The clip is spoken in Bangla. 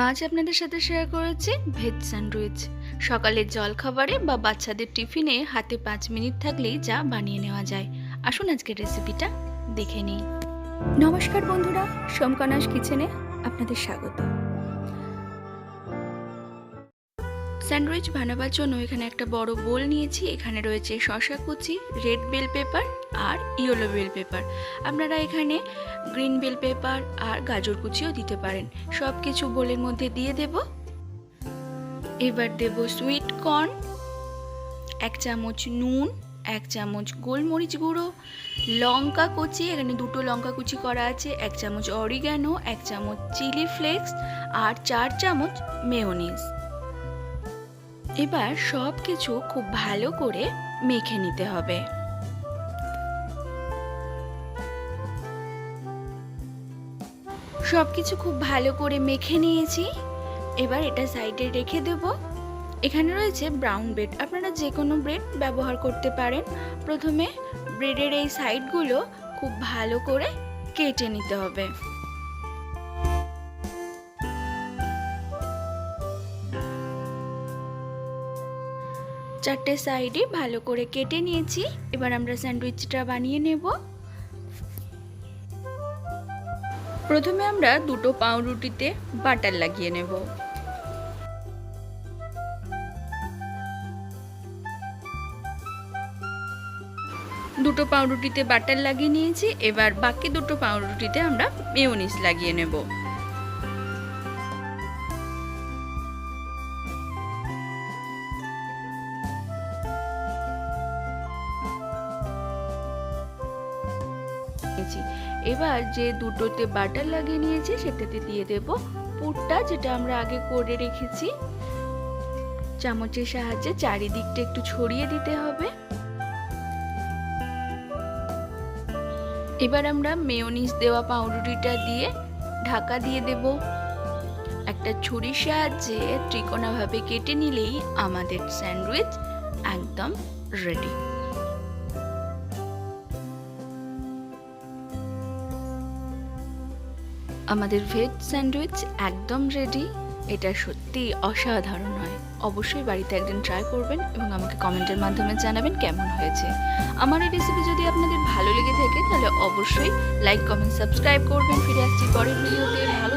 আজ আপনাদের সাথে শেয়ার করেছি ভেজ স্যান্ডউইচ। সকালের জলখাবারে বা বাচ্চাদের টিফিনে হাতে 5 মিনিট থাকলেই যা বানিয়ে নেওয়া যায়। আসুন আজকের রেসিপিটা দেখে নিই। নমস্কার বন্ধুরা, সমকনাস কিচেনে আপনাদের স্বাগত। স্যান্ডউইচ বানাবার জন্য এখানে একটা বড় বোল নিয়েছি। এখানে রয়েছে শসা কুচি, রেড বেল পেপার আর ইয়েলো বেল পেপার। আপনারা এখানে গ্রিন বেল পেপার আর গাজর কুচিও দিতে পারেন। সব কিছু বোলের মধ্যে দিয়ে দেব। এবার দেব সুইট কর্ন, 1 চামচ নুন, 1 চামচ গোলমরিচ গুঁড়ো, লঙ্কা কুচি, এখানে 2টো লঙ্কা কুচি করা আছে, 1 চামচ অরিগ্যানো, 1 চামচ চিলি ফ্লেক্স আর 4 চামচ মেয়োনিজ। এবার সব কিছু খুব ভালো করে মেখে নিতে হবে। সব কিছু খুব ভালো করে মেখে নিয়েছি। এবার এটা সাইডে রেখে দেব। এখানে রয়েছে ব্রাউন ব্রেড, আপনারা যে কোনো ব্রেড ব্যবহার করতে পারেন। প্রথমে ব্রেডের এই সাইডগুলো খুব ভালো করে কেটে নিতে হবে। চারটে সাইডে ভালো করে কেটে নিয়েছি। এবার আমরা স্যান্ডউইচটা বানিয়ে নেব। প্রথমে আমরা 2টো পাউরুটিতে বাটার লাগিয়ে নেব। দুটো পাউরুটিতে বাটার লাগিয়ে নিয়েছি। এবার বাকি 2টো পাউরুটিতে আমরা মেয়োনিজ লাগিয়ে নেব। এবার যে 2টোতে বাটার লাগিয়ে নিয়েছি সেটাতে দিয়ে দেব পুরটা, যেটা আমরা আগে করে রেখেছি। চামচের সাহায্যে চারিদিকটা একটু ছড়িয়ে দিতে হবে। এবার আমরা মেয়োনিজ দেওয়া পাউরুটিটা দিয়ে ঢাকা দিয়ে দেব। একটা ছুরির সাহায্যে ত্রিকোণাভাবে কেটে নিলেই আমাদের স্যান্ডউইচ একদম রেডি। আমাদের ভেজ স্যান্ডউইচ একদম রেডি। এটা সত্যি অসাধারণ হয়। অবশ্যই বাড়িতে একদিন ট্রাই করবেন এবং আমাকে কমেন্টের মাধ্যমে জানাবেন কেমন হয়েছে। আমার এই রেসিপি যদি আপনাদের ভালো লেগে থাকে তাহলে অবশ্যই লাইক, কমেন্ট, সাবস্ক্রাইব করবেন। ফিরে আসছি পরের ভিডিওতে। ভালো